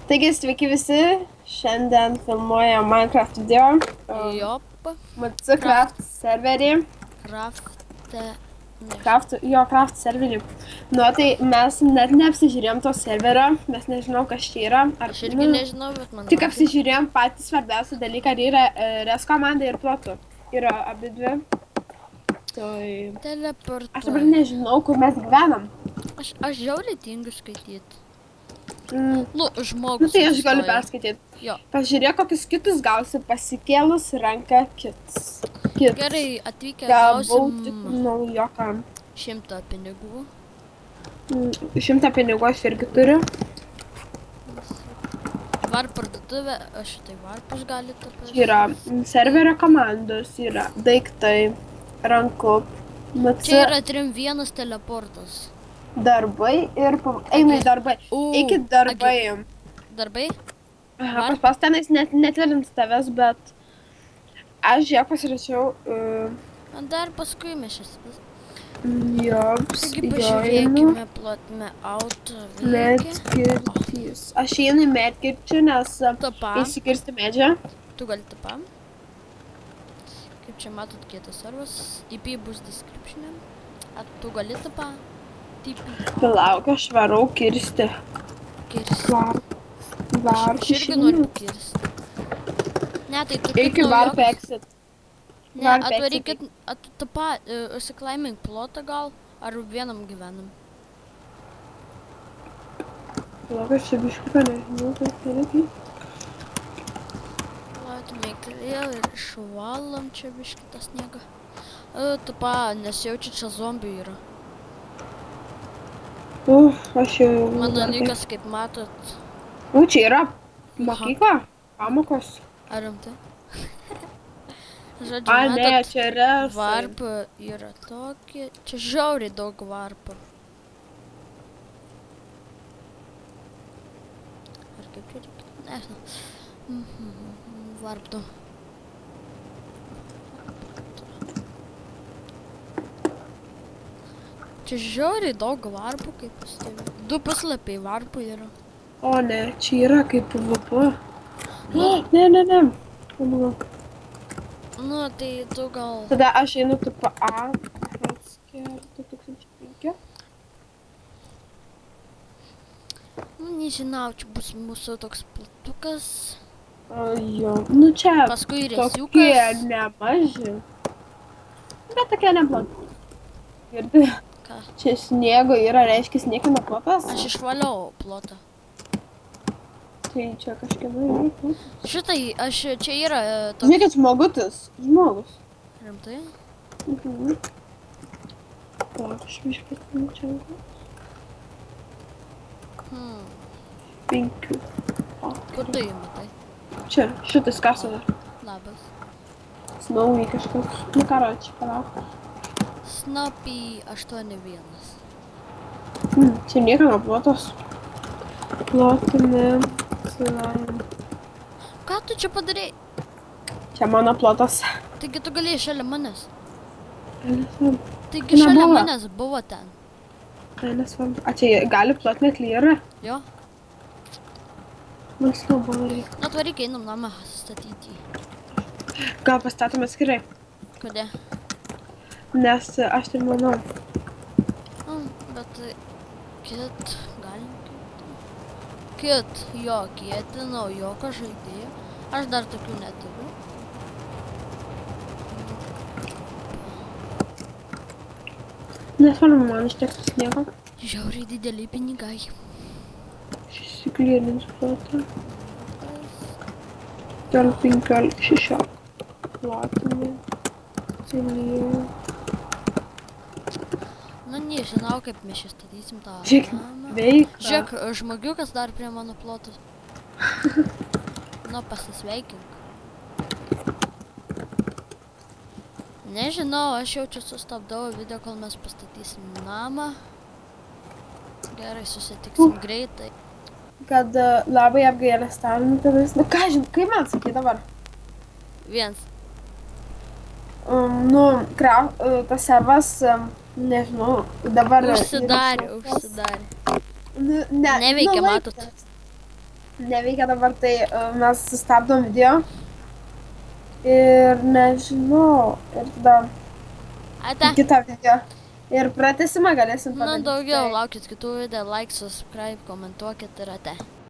Taigi, sveiki visi, šiandien filmuoja Minecraft video. Jop. Craft serverį. Craft serverį. Nu, tai mes net neapsižiūrėjom to serverio, mes nežinau, kas čia yra. Aš irgi nežinau, bet man Tik apsižiūrėjom patį svarbiausią dalyką, ar yra res komanda ir plotų. Yra abi dvi. Tai... Teleportuoju. Aš dabar nežinau, kur mes gyvenam. Aš žiauriai tingiu skaityti. Nu, žmogus. Tai aš galiu perskaityti. Jo. Pažiūrėk, kokius kitus gausi pasikėlus ranką kits. Gerai, atvykę gausim naujoką. 100 pinigų. 100 pinigų aš irgi turiu. Var parduotuvė, aš šitai varpus galite pasakyti. Yra serverio komandos, yra daiktai, rankų. Čia yra 3-1 teleportas. Darbai ir... Eina į darbai. Eikit darbai. Darbai? Aha, pas tenais netverins tavęs, bet aš žiūrėk pasirašiau... Dar paskui mes šis vis. Jops, Taigi pažiūrėkime, plotime auto medkirtys. Aš einu į medkirčių, nes įsikirsti medžią. Tu gali tapam. Kaip čia matot kietas servas. IP bus description'e. Tu gali tapam. Palauk, aš varau kirsti. Aš irgi noriu kirsti. Ne, tai tu iki warp exit. Ne, atvarykit climbing plotą gal, ar vienam gyvenam. Palauk, aš čia biškiuką nežinau, kaip irgi. Plotime vėl ir išvalom čia biškitą sniegą. Nes jaučiu čia zombių yra. Aš jau... Mano lygas, kaip matot. Čia yra mokykla, pamokos. Ar rimtai? Žodžiu, matot, čia yra... Varpų yra tokie. Čia žiauriai daug varpų. Ar kaip čia reikia? Nežinau. Varpų. Čia žiauriai daug varpų, kaip pastebiu. 2 puslapiai varpų yra. O ne, čia yra kaip PvP. Ne. Nu, tai tu gal... Tada aš einu tipo A, Healthcare 2005. Nu, nežinau, čia bus mūsų toks platukas. Jo, nu čia paskui resiukas. Tokie nemaži. Bet tokie neblogi. Girdi? Ką? Čia sniego yra, reiškia sniegino plotas. Aš išvaliau plotą. Tai čia kažkieno yra plotas. Šitai, čia yra toks... Žiūrėkit, žmogus. Rimtai? Palauk, aš biškit čia. 5. Kur tu jį matai? Čia, šitas kasada. Labas. Snowy kažkoks. Nu, karoči, palauk. Snappy 8-1. Čia niekam plotas. Plotime. Ką tu čia padarei? Čia mano plotas. Taigi tu galėjai šalia manęs. Nesvarbu. Taigi šalia manęs buvo ten. Nesvarbu. A čia gali plotinę klyrą? Jo. Man snowball reikia. Atvaryk, einam namą statyti. Gal pastatome skirai? Kodėl? Nes aš tai manau. Bet kit, galim kit, jo, kietinau, jokio žaidėjo. Aš dar tokių neturiu. Nesvarbu, man išteks sniego. Žiauriai dideli pinigai. Aš įsiklyrinsiu plotą. 15, 16. Plotime. Cilija. Nu, nežinau, kaip mes čia statysim tą namą. Žiūrėk, veika. Žiūrėk, žmogiukas dar prie mano plotos. Nu, pasisveikink. Nežinau, aš jau čia sustabdau video, kol mes pastatysim namą. Gerai, susitiksim greitai. Kad labai apgailestaujame tavęs. Nu, ką žinai, kaip man sakai dabar? 1. Tas servas, nežinau, dabar... Užsidarė. Ne, Neveikia, matot. neveikia dabar, tai mes sustabdom video. Ir nežinau. Ir tada Ate. kitą video. Ir pratęsimą galėsim Na, padaryti. daugiau Tai- laukit kitų video, like, subscribe, komentuokit ir ate.